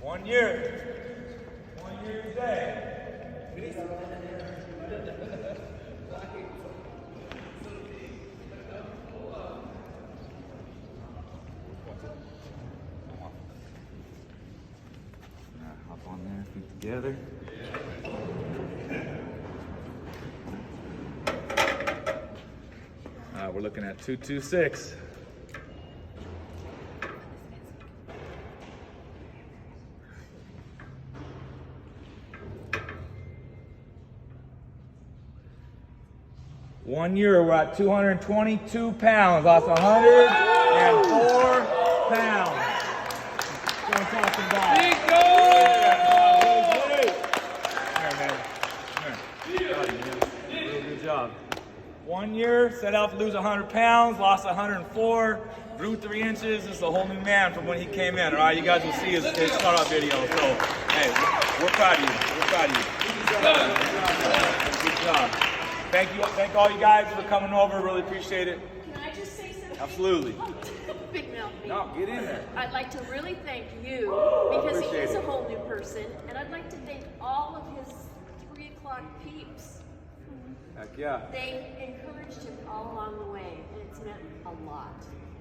1 year. 1 year today. Hop on there, feet together. We're looking at 226. One year, we're at 222 pounds, lost 104 pounds. That's what I'm talking about. Real good job. 1 year, set out to lose 100 pounds, lost 104, grew 3 inches. This is a whole new man from when he came in. All right, you guys will see his start-up video. So, hey, we're proud of you. We're proud of you. Good job. Thank you. Thank all you guys for coming over. Really appreciate it. Can I just say something? Absolutely. Big mouth. No, get in there. I'd like to really thank you because he is a whole new person, and I'd like to thank all of his 3 o'clock peeps. Heck yeah. They encouraged him all along the way, and it's meant a lot.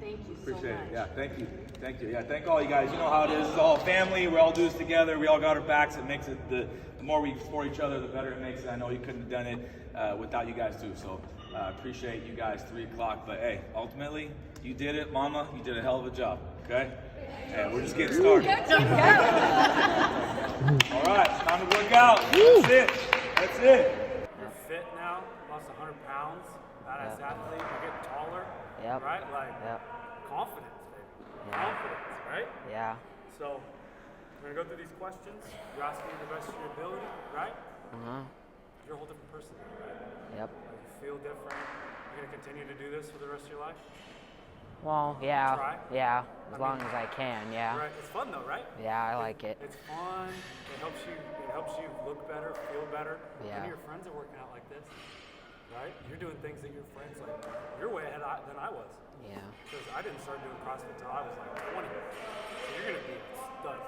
Thank you so much. Appreciate it. Yeah, thank you. Thank you. Yeah, thank all you guys. You know how it is. It's all family. We all do this together. We all got our backs. It makes it the more we support each other, the better it makes it. I know you couldn't have done it without you guys too. So appreciate you guys 3 o'clock. But hey, ultimately, you did it, Mama. You did a hell of a job. Okay. Hey, we're just getting started. Go, team, go. All right, it's time to work out. That's it. That's it. You're fit now, lost 100 pounds, badass athlete, you're getting taller, right? Like, confidence, baby. Confidence, right? Yeah. So, we're gonna go through these questions. You're asking the best of your ability, right? You're a whole different person, right? Yep. Like, you feel different. You're gonna continue to do this for the rest of your life? Well, yeah. Try? Yeah. As long as I can, yeah. Right. It's fun though, right? Yeah, I like it. It's fun. It helps you look better, feel better. Yeah. None of your friends are working out like this, right? You're doing things that your friends like. You're way ahead than I was. Yeah. Because I didn't start doing CrossFit till I was like 20. So you're gonna be a stud.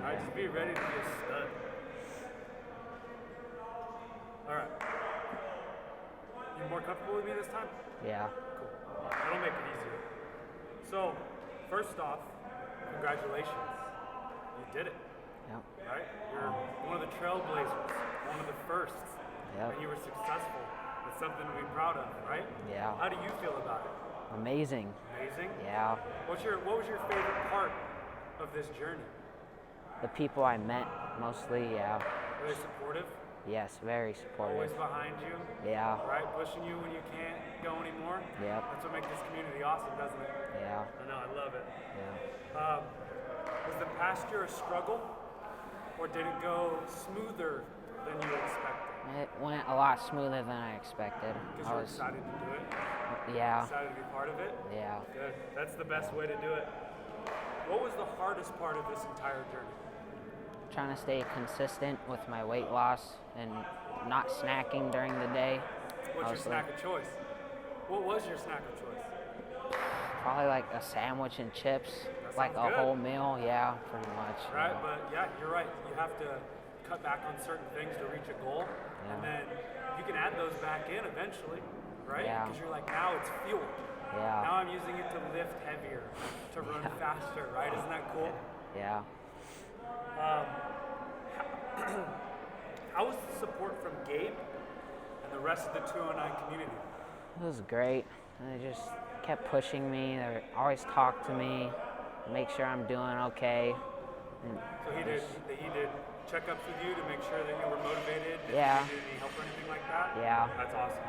Alright, just be ready to be a stud. Alright. You more comfortable with me this time? Yeah. Cool. That'll make it easier. So, first off, congratulations. You did it. Yep. Right? You're one of the trailblazers, one of the firsts. Yep. And you were successful. It's something to be proud of, right? Yeah. How do you feel about it? Amazing. Amazing? Yeah. What was your favorite part of this journey? The people I met, mostly, yeah. Were they supportive? Yes, very supportive. Always behind you? Yeah. Right? Pushing you when you can't go anymore? Yep. That's what makes this community awesome, doesn't it? Yeah. I know, I love it. Yeah. Was the past year a struggle? Or did it go smoother than you expected? It went a lot smoother than I expected. Because you were excited to do it? Yeah. Excited to be part of it? Yeah. Good. That's the best way to do it. What was the hardest part of this entire journey? Trying to stay consistent with my weight loss and not snacking during the day. What's your snack of choice? What was your snack of choice? Probably like a sandwich and chips, That like sounds a good. whole meal. Yeah, pretty much. Right, but yeah, you're right. You have to cut back on certain things to reach a goal, and then you can add those back in eventually, right? Yeah. Because you're like, now it's fuel. Yeah. Now I'm using it to lift heavier, to run faster, right? Isn't that cool? Yeah. How was the support from Gabe and the rest of the 209 community? It was great. They just kept pushing me. They always talked to me, make sure I'm doing okay. And So he did checkups with you to make sure that you were motivated? If Yeah. you needed any help or anything like that? Yeah. That's awesome.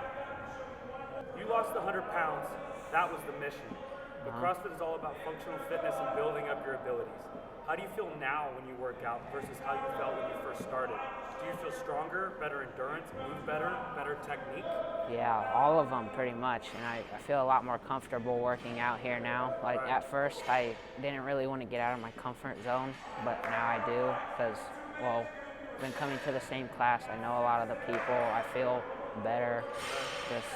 You lost 100 pounds. That was the mission. But CrossFit is all about functional fitness and building up your abilities. How do you feel now when you work out versus how you felt when you first started? Do you feel stronger, better endurance, move better, better technique? yeah, all of them pretty much. And I feel a lot more comfortable working out here now. Like at first, I didn't really want to get out of my comfort zone, but now I do because, well, I've been coming to the same class. I know a lot of the people. I feel better. Just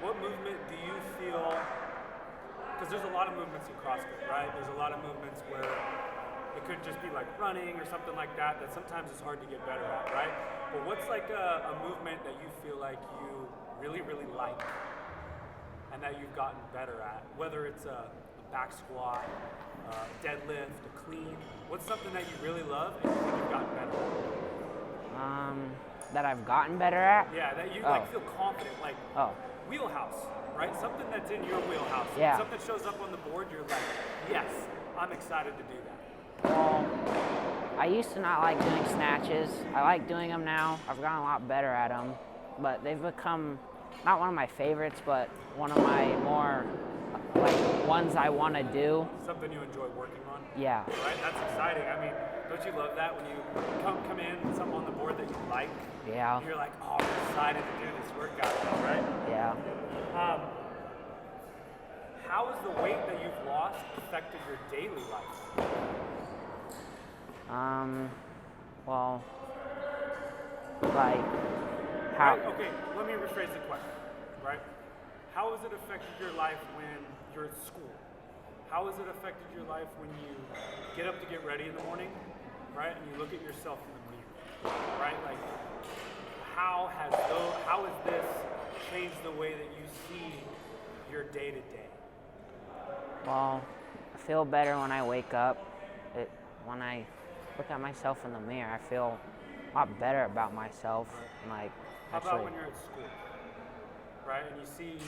What movement do you feel, because there's a lot of movements in CrossFit, right? There's a lot of movements where It could just be like running or something like that sometimes is hard to get better at, right? But what's like a movement that you feel like you really, really like and that you've gotten better at? Whether it's a back squat, a deadlift, a clean. What's something that you really love and you think you've gotten better at? That I've gotten better at? Yeah, that you like feel confident, like wheelhouse, right? Something that's in your wheelhouse. Yeah. When something shows up on the board, you're like, yes, I'm excited to do that. Well, I used to not like doing snatches. I like doing them now. I've gotten a lot better at them, but they've become not one of my favorites, but one of my more like ones I want to do. Something you enjoy working on. Yeah. Right. That's exciting. I mean, don't you love that when you come in with something on the board that you like? Yeah. You're like, oh, I'm excited to do this workout now, right? Yeah. How has the weight that you've lost affected your daily life? Well, like, how? Right? Okay, let me rephrase the question, right? How has it affected your life when you're at school? How has it affected your life when you get up to get ready in the morning, right? And you look at yourself in the mirror, right? Like, how has this changed the way that you see your day to day? Well, I feel better when I wake up. When I look at myself in the mirror, I feel a lot better about myself. Like, how about when you're at school, right? And you see,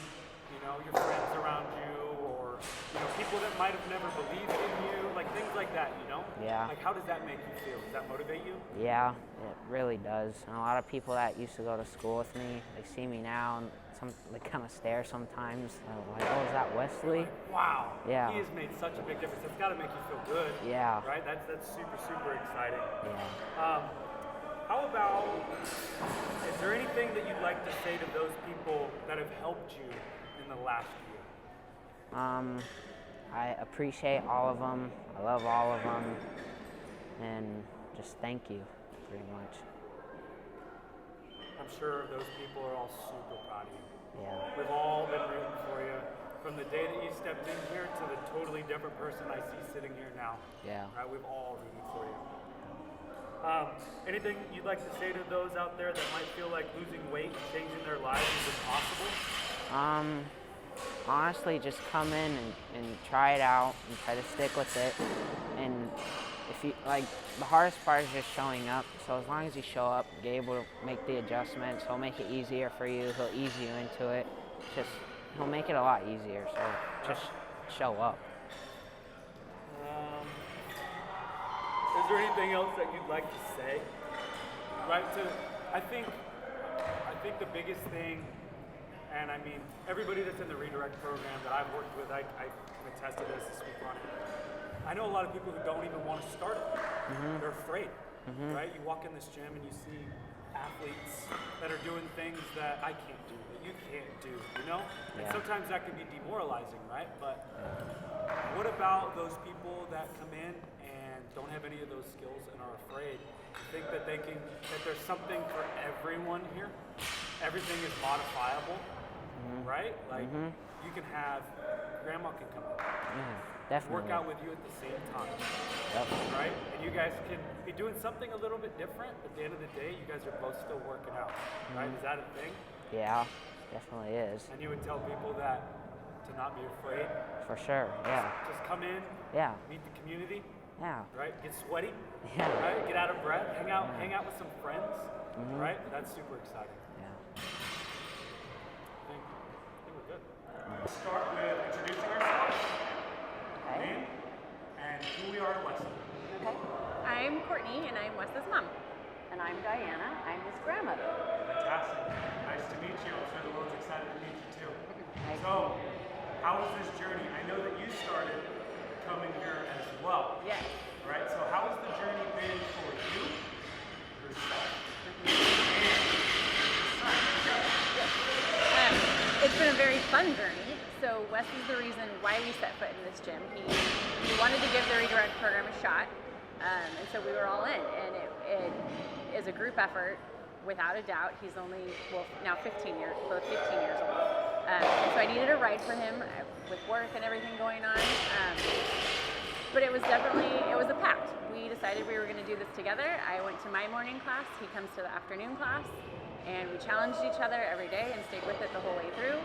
your friends around you, or people that might have never believed in you, like things like that, Yeah. Like, how does that make you feel? Does that motivate you? Yeah, it really does. And a lot of people that used to go to school with me, they see me now and they kind of stare sometimes. Like, oh, is that Wesley? Like, wow. Yeah. He has made such a big difference. That's got to make you feel good. Yeah. Right? That's super, super exciting. Yeah. How about, is there anything that you'd like to say to those people that have helped you in the last year? I appreciate all of them. I love all of them. And just thank you, pretty much. I'm sure those people are all super proud of you. Yeah. We've all been rooting for you. From the day that you stepped in here to the totally different person I see sitting here now. Yeah. Right? We've all rooted for you. Anything you'd like to say to those out there that might feel like losing weight and changing their lives is impossible? Honestly, just come in and try it out and try to stick with it. And if you like, the hardest part is just showing up. So as long as you show up, you're able to make the adjustments. He'll make it easier for you. He'll ease you into it. He'll make it a lot easier. So just show up. Is there anything else that you'd like to say? Right? I think the biggest thing, and I mean, everybody that's in the Redirect program that I've worked with, I can attest to this, to speak on it. I know a lot of people who don't even want to start it. Mm-hmm. They're afraid, right? You walk in this gym and you see athletes that are doing things that I can't do, that you can't do, And sometimes that can be demoralizing, right? But what about those people that come in and don't have any of those skills and are afraid? Think that that there's something for everyone here. Everything is modifiable, right? Like you can have, grandma can come in, definitely work out with you at the same time, right? And you guys can be doing something a little bit different. At the end of the day, you guys are both still working out, right? Is that a thing? Yeah, definitely is. And you would tell people that to not be afraid. For sure, yeah. Just come in, meet the community. Yeah. Right? Get sweaty. Yeah. Right? Get out of breath. Hang out with some friends. Right? That's super exciting. Yeah. I think we're good. Let's start with introducing ourselves. Name and who we are at Wesley. Okay. I'm Courtney and I'm Wes's mom. And I'm Diana. I'm his grandmother. Fantastic. Nice to meet you. I'm sure the world's excited to meet you too. So, how was this journey? I know that you started coming here as well. Yes. Right? So how has the journey been for you, yourself, It's been a very fun journey. So Wes is the reason why we set foot in this gym. He wanted to give the Redirect program a shot, and so we were all in. And it is a group effort, without a doubt. He's only, now 15 years old. So I needed a ride for him with work and everything going on. but it was a pact. We decided we were going to do this together. I went to my morning class, he comes to the afternoon class, and we challenged each other every day and stayed with it the whole way through.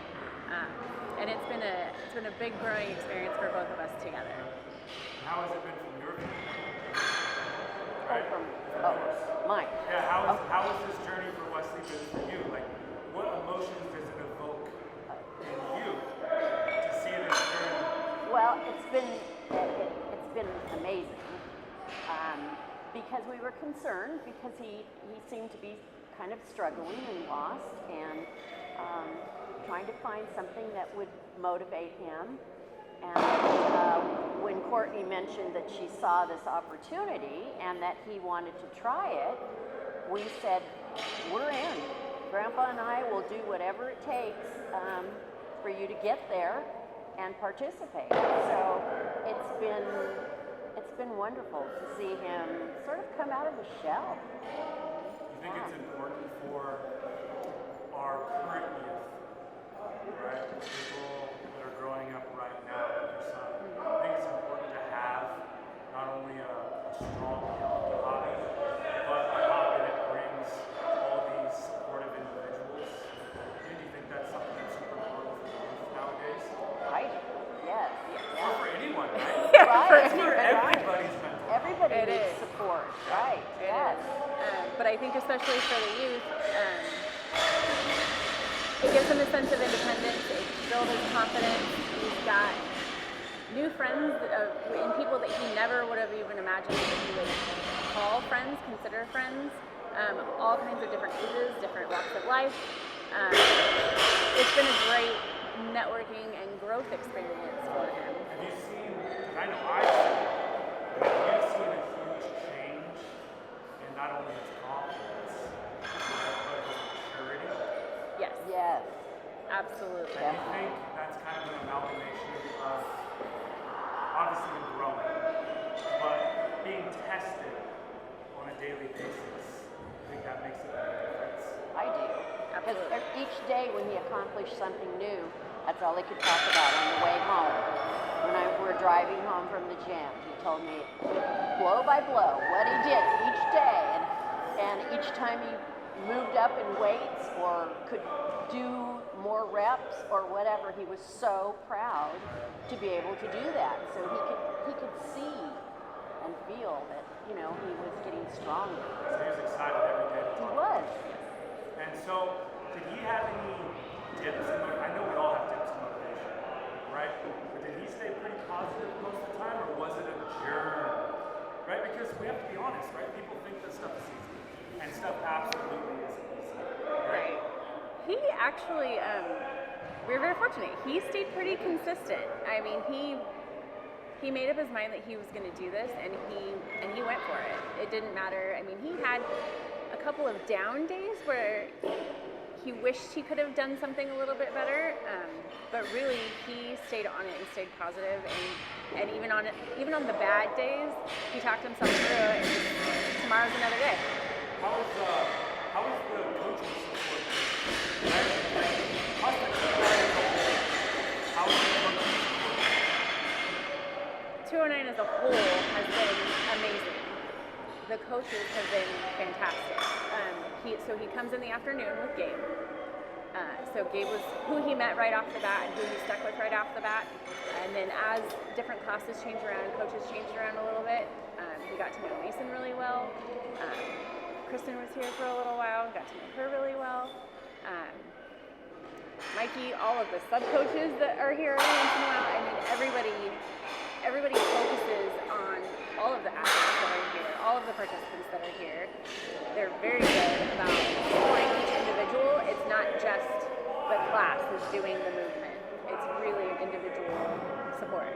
And it's been a big growing experience for both of us together. How has it been from your view? Mine. Yeah, how is this journey for Wesley been for you? Like, what emotions does it evoke in you to see this journey? Well, it's been amazing because we were concerned because he seemed to be kind of struggling and lost and trying to find something that would motivate him. And when Courtney mentioned that she saw this opportunity and that he wanted to try it, we said, we're in. Grandpa and I will do whatever it takes for you to get there and participate. So it's been wonderful to see him sort of come out of the shell. You think it's important for our current youth, right? People that are growing up right now with your son. I think it's important to have not only a strong, healthy hobby, but a hobby that brings all these supportive individuals. Do you think that's something that's super important for the youth nowadays? Right? Yes. Or for anyone, right? Right. It's for everybody's mental health. Everybody It needs is. support. Right. It Yes. is. But I think especially for the youth, it gives him a sense of independence. It builds his confidence. He's got new friends and people that he never would have even imagined that he would call friends, consider friends. All kinds of different ages, different walks of life. It's been a great networking and growth experience for him. Have you seen, because I know I've seen, have you seen a huge change in not only his confidence, but his maturity? Yes, Yes. absolutely. I think that's kind of an amalgamation of obviously him growing, but being tested on a daily basis. I think that makes a big difference. I do. Because Absolutely. each day when he accomplished something new, that's all he could talk about on the way home. When we're driving home from the gym, he told me blow by blow what he did each day. And each time he moved up in weights or could do more reps or whatever, he was so proud to be able to do that. So he could see and feel that, he was getting stronger. So he was excited every day to He talk. was. And so, did he have any dips in motivation? I know we all have dips in motivation, right? But did he stay pretty positive most of the time, or was it a journey? Right? Because we have to be honest, right? People think that stuff is easy, and stuff absolutely isn't easy, right? He actually, we were very fortunate. He stayed pretty consistent. I mean, he made up his mind that he was going to do this, and he went for it. It didn't matter. I mean, he had a couple of down days where he wished he could have done something a little bit better, but really he stayed on it and stayed positive, and even on the bad days, he talked himself through it. And tomorrow's another day. How was the coaching support? Right? Like, how's the coaching support? How was the coaching support? 209 as a whole has been amazing. The coaches have been fantastic. So he comes in the afternoon with Gabe. So Gabe was who he met right off the bat and who he stuck with right off the bat. And then as different classes changed around, coaches changed around a little bit, he got to know Mason really well. Kristen was here for a little while, got to know her really well. Mikey, all of the sub-coaches that are here every once in a while. I mean, everybody focuses on all of the athletes that are here, all of the participants that are here. They're very good about supporting each individual. It's not just the class is doing the movement. It's really an individual support.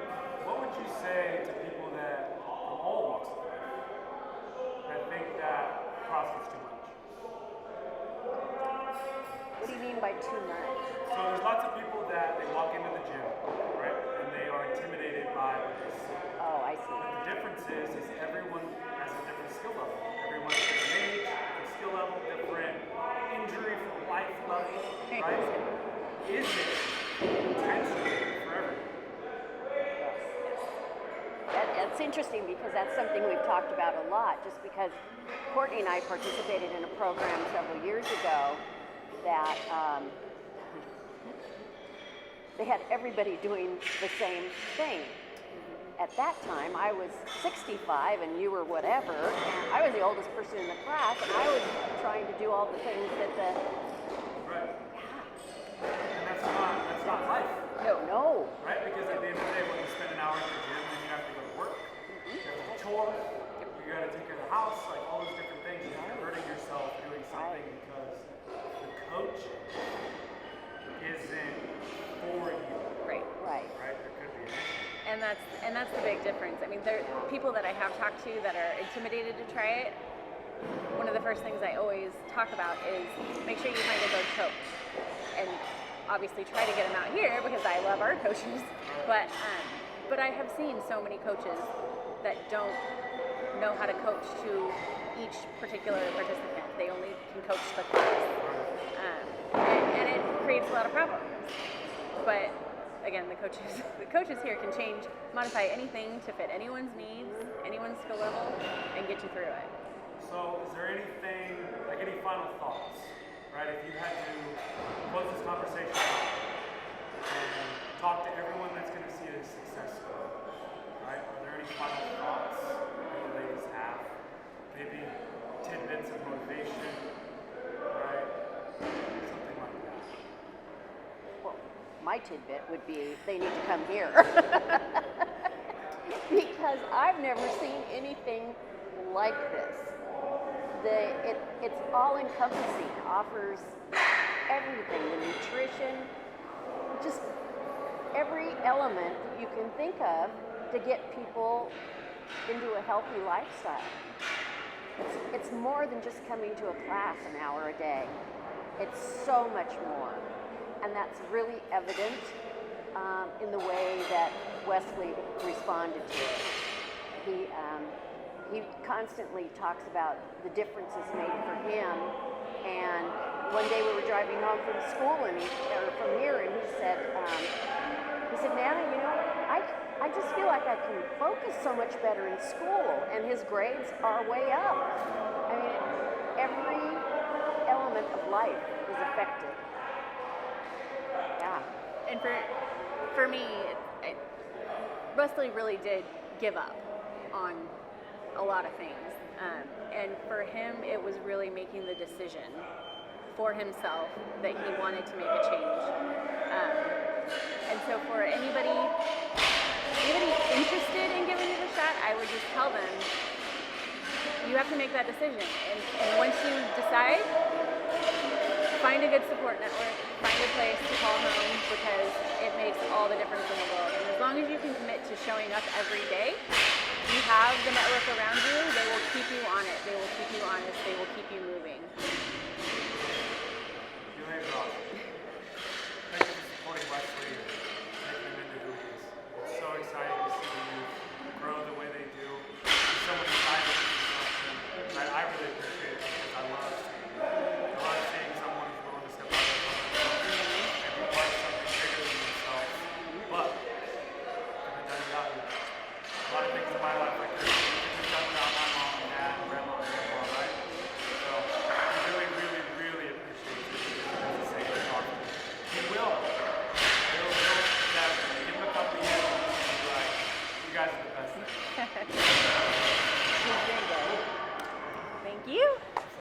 What would you say to people that, from all walks of life, that think that CrossFit's too much? What do you mean by too much? So there's lots of people that they walk into the gym, right, and they are intimidated by what they see. Oh, I see. But the difference is everyone has a different skill level. Everyone has a different age, different skill level, different injury for life level, right? Is it potentially for everyone? It's interesting because that's something we've talked about a lot, just because Courtney and I participated in a program several years ago that they had everybody doing the same thing. At that time, I was 65 and you were whatever, and I was the oldest person in the class, and I was trying to do all the things that the... Right. And that's not life. No. Right? Because at the end of the day, when you spend an hour in the gym, then you have to go to work, you have to do chores, you got to take care of the house, like all those different things. And you're hurting yourself doing something because the coach isn't for you. Right. Right. Right? There could be an issue. And that's the big difference. I mean, there are people that I have talked to that are intimidated to try it. One of the first things I always talk about is make sure you find a good coach, and obviously try to get them out here because I love our coaches. But I have seen so many coaches that don't know how to coach to each particular participant. They only can coach the class, and it creates a lot of problems. But again, the coaches here can modify anything to fit anyone's needs, anyone's skill level, and get you through it. So, is there anything, like any final thoughts, right? If you had to close this conversation out and talk to everyone that's going to see a success story, right? Are there any final thoughts that you ladies have? Maybe tidbits of motivation, right? Something like that. Well, my tidbit would be they need to come here. Because I've never seen anything like this. It's all encompassing, offers everything, the nutrition, just every element you can think of to get people into a healthy lifestyle. It's more than just coming to a class an hour a day. It's so much more. And that's really evident in the way that Wesley responded to it. He constantly talks about the differences made for him. And one day we were driving home from school or from here, and he said, Nana, you know, I just feel like I can focus so much better in school, and his grades are way up. I mean, every element of life is affected. Yeah. And for me, Wesley really did give up on a lot of things. And for him, it was really making the decision for himself that he wanted to make a change. And so for anybody interested in giving it a shot, I would just tell them, you have to make that decision. And once you decide, find a good support network, find a place to call home, because it makes all the difference in the world. And as long as you can commit to showing up every day, you have the network around you, they will keep you on it, they will keep you honest, they will keep you moving. You guys are awesome. Thank you for supporting Wes Redirect.